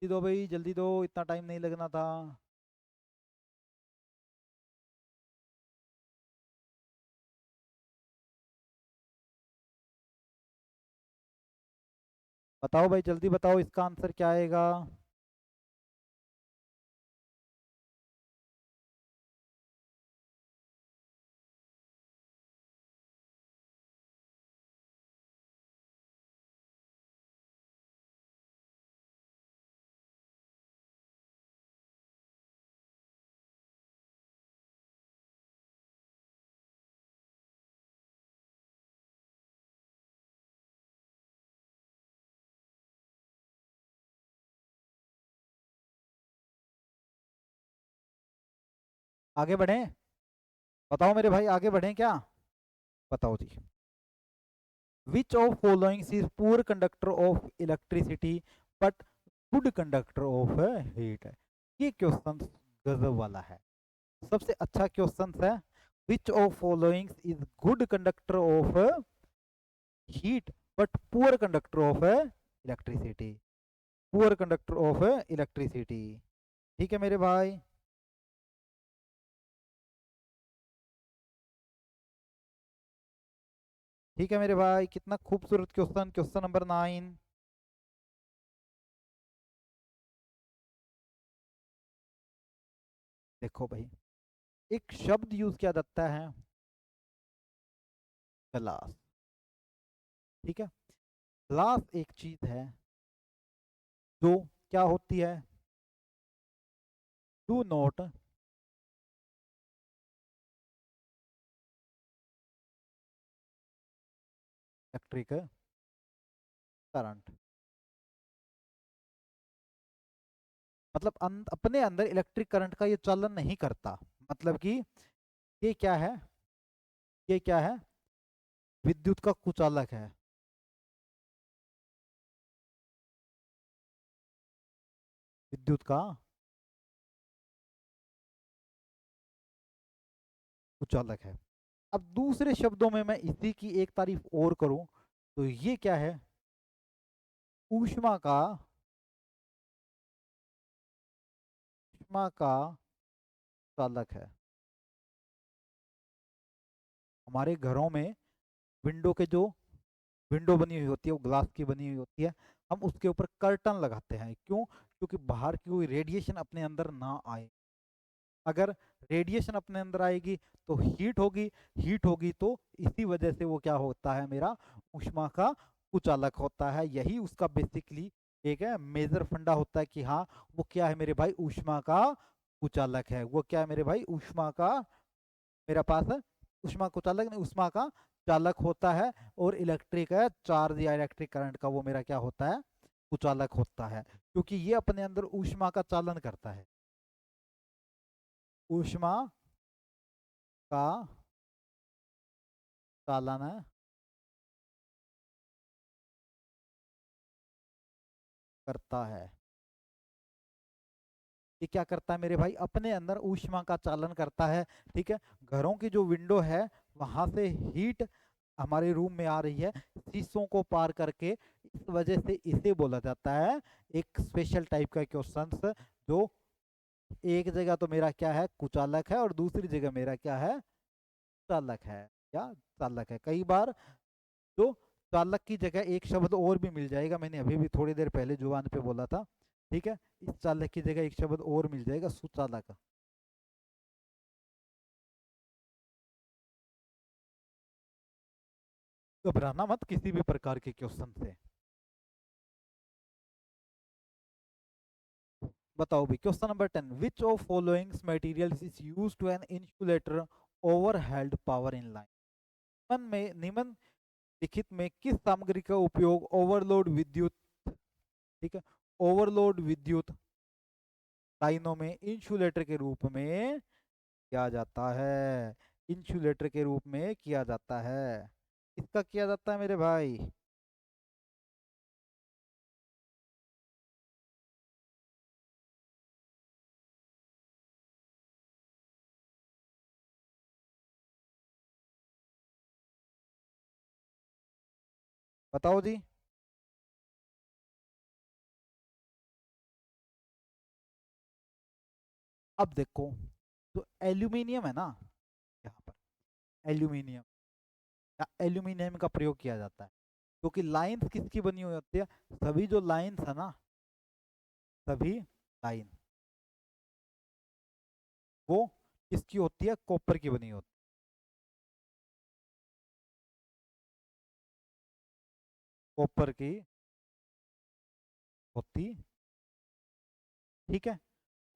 जल्दी दो भाई, जल्दी दो, इतना टाइम नहीं लगना था। बताओ भाई, जल्दी बताओ इसका आंसर क्या आएगा। आगे बढ़ें, बताओ मेरे भाई, आगे बढ़ें क्या, बताओ जी। Which of followings is poor conductor of electricity but good conductor of heat. ये क्वेश्चन गजब वाला है, सबसे अच्छा क्वेश्चन है। Which of followings is good conductor of heat but poor conductor of electricity, poor conductor of electricity. ठीक है मेरे भाई, ठीक है मेरे भाई, कितना खूबसूरत क्वेश्चन, क्वेश्चन नंबर 9। देखो भाई, एक शब्द यूज किया जाता है, ग्लास। ठीक है, ग्लास एक चीज है जो क्या होती है, डू नॉट इलेक्ट्रिक करंट, मतलब अपने अंदर इलेक्ट्रिक करंट का ये चालन नहीं करता। मतलब कि ये क्या है, ये क्या है, विद्युत का कुचालक है। विद्युत का कुचालक है। अब दूसरे शब्दों में मैं इसी की एक तारीफ और करूं तो ये क्या है, ऊष्मा का, ऊष्मा का चालक है। हमारे घरों में विंडो के जो विंडो बनी हुई होती है वो ग्लास की बनी हुई होती है, हम उसके ऊपर कर्टन लगाते हैं। क्यों? क्योंकि बाहर की कोई रेडिएशन अपने अंदर ना आए। अगर रेडिएशन अपने अंदर आएगी तो हीट होगी, हीट होगी तो इसी वजह से वो क्या होता है, मेरा ऊष्मा का कुचालक होता है। यही उसका बेसिकली एक है मेजर फंडा होता है कि हाँ वो क्या है मेरे भाई, ऊष्मा का कुचालक है। वो क्या है मेरे भाई, ऊष्मा का, मेरा पास है ऊष्मा कुचालक नहीं, ऊष्मा का चालक होता है। और इलेक्ट्रिक है चार्ज या इलेक्ट्रिक करंट का वो मेरा क्या होता है, कुचालक होता है, क्योंकि ये अपने अंदर ऊष्मा का चालन करता है। ऊष्मा का चालन करता है। ये क्या करता है मेरे भाई, अपने अंदर ऊष्मा का चालन करता है। ठीक है, घरों की जो विंडो है वहां से हीट हमारे रूम में आ रही है शीशों को पार करके, इस वजह से इसे बोला जाता है एक स्पेशल टाइप का क्वेश्चंस, जो एक जगह तो मेरा क्या है, कुचालक है, और दूसरी जगह मेरा क्या है, चालक है। या चालक है। कई बार तो चालक की जगह एक शब्द और भी मिल जाएगा, मैंने अभी भी थोड़ी देर पहले जुबान पे बोला था। ठीक है, इस चालक की जगह एक शब्द और मिल जाएगा, सुचालक। घबराना मत किसी भी प्रकार के क्वेश्चन से। बताओ भी, question number 10, which of followings materials is used to an insulator overhead power in line. निम्न लिखित में किस सामग्री का उपयोग ओवरलोड विद्युत, ठीक है, ओवरलोड विद्युत लाइनों में इंसुलेटर के रूप में किया जाता है, इंसुलेटर के रूप में किया जाता है। इसका किया जाता है मेरे भाई, बताओ जी। अब देखो, तो एल्यूमिनियम है ना, यहाँ पर एल्यूमिनियम या एल्यूमिनियम का प्रयोग किया जाता है, क्योंकि लाइंस किसकी बनी हुई होती है, सभी जो लाइंस है ना, सभी लाइन वो किसकी होती है, कॉपर की बनी होती है, कॉपर की होती। ठीक है,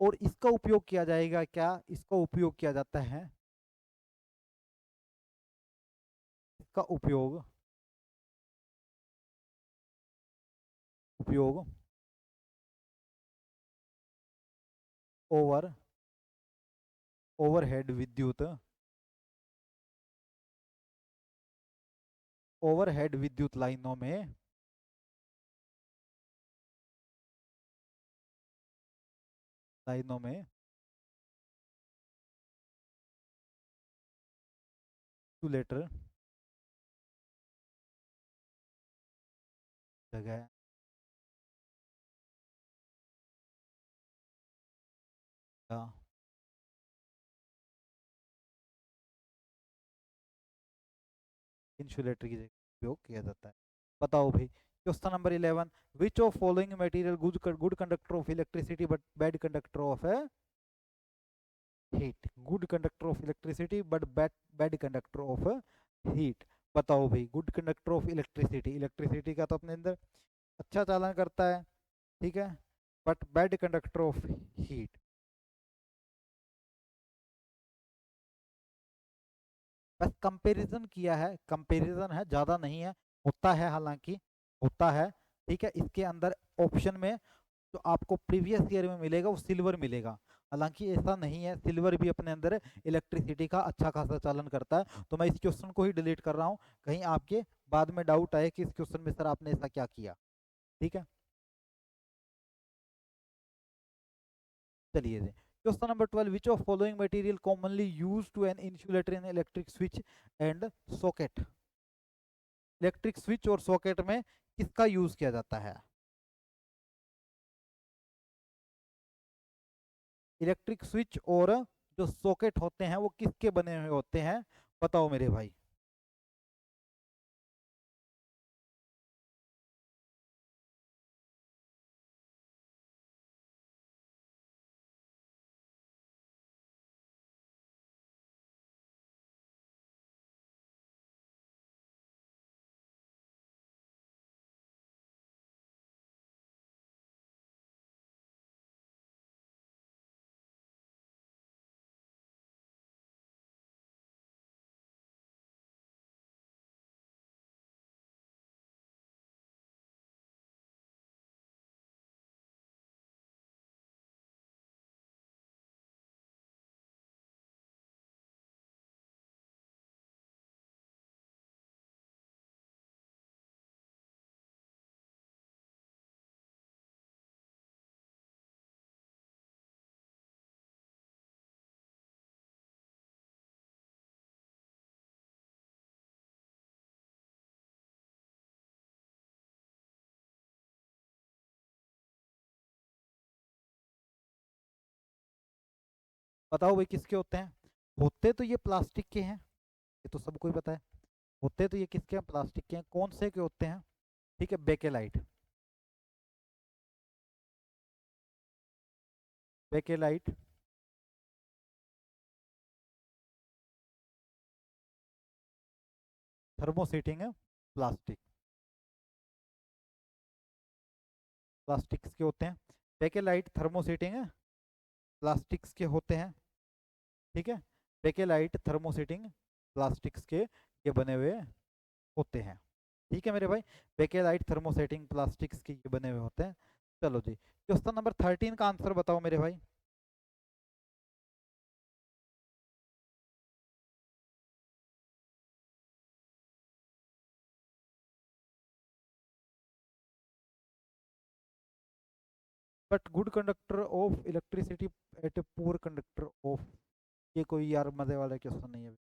और इसका उपयोग किया जाएगा, क्या इसका उपयोग किया जाता है, इसका उपयोग, उपयोग ओवर ओवरहेड विद्युत, ओवरहेड विद्युत लाइनों में, लाइनों में इंसुलेटर जगह का इंसुलेटर की जगह उपयोग किया जाता है। बताओ भाई, question number 11, which of following material good good conductor of electricity but bad conductor of heat, good conductor of electricity but bad bad conductor of heat. बताओ भाई, good conductor of electricity, electricity का तो अपने अंदर अच्छा चालन करता है, ठीक है, but bad conductor of heat. बस कंपैरिजन किया है, कंपैरिजन है, ज्यादा नहीं है। होता है, हालांकि होता है, ठीक है। इसके अंदर ऑप्शन में जो आपको प्रीवियस ईयर में मिलेगा वो सिल्वर मिलेगा, हालांकि ऐसा नहीं है, सिल्वर भी अपने अंदर इलेक्ट्रिसिटी का अच्छा खासा चालन करता है। तो मैं इस क्वेश्चन को ही डिलीट कर रहा हूँ, कहीं आपके बाद में डाउट आए कि इस क्वेश्चन में सर आपने ऐसा क्या किया, ठीक है। चलिए जी, question number 12, which of following material commonly use to an insulator in electric switch and socket. Electric switch और सॉकेट में किसका यूज किया जाता है? इलेक्ट्रिक स्विच और जो सॉकेट होते हैं वो किसके बने हुए होते हैं, बताओ मेरे भाई। बताओ भाई किसके होते हैं? होते तो ये प्लास्टिक के हैं, ये तो सबको ही पता है। होते तो ये किसके हैं? प्लास्टिक के हैं। कौन से के होते हैं? ठीक है, बेकेलाइट। बेकेलाइट, थर्मोसीटिंग है, प्लास्टिक। प्लास्टिक्स के होते हैं, बेकेलाइट थर्मोसीटिंग है, प्लास्टिक्स के होते हैं, ठीक है। बेकेलाइट थर्मोसीटिंग प्लास्टिक्स के ये बने हुए होते हैं, ठीक है मेरे भाई। बेकेलाइट थर्मोसेटिंग प्लास्टिक्स के ये बने हुए होते हैं। चलो जी, क्वेश्चन नंबर 13 का आंसर बताओ मेरे भाई। But good conductor of electricity at a poor conductor of, ये कोई यार मजे वाला क्वेश्चन नहीं है।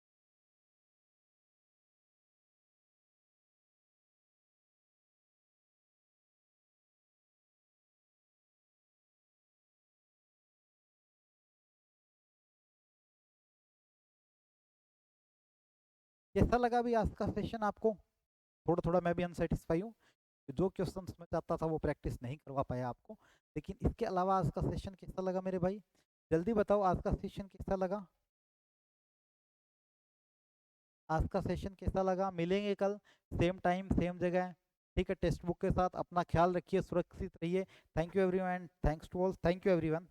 कैसा लगा अभी आज का सेशन आपको? थोड़ा थोड़ा मैं भी अनसेटिस्फाई हूँ, जो क्वेश्चन मैं चाहता था वो प्रैक्टिस नहीं करवा पाया आपको, लेकिन इसके अलावा आज का सेशन कैसा लगा मेरे भाई? जल्दी बताओ आज का सेशन कैसा लगा? आज का सेशन कैसा लगा? मिलेंगे कल सेम टाइम सेम जगह, ठीक है, टेक्स्ट बुक के साथ। अपना ख्याल रखिए, सुरक्षित रहिए। Thank you everyone, thanks to all, thank you everyone.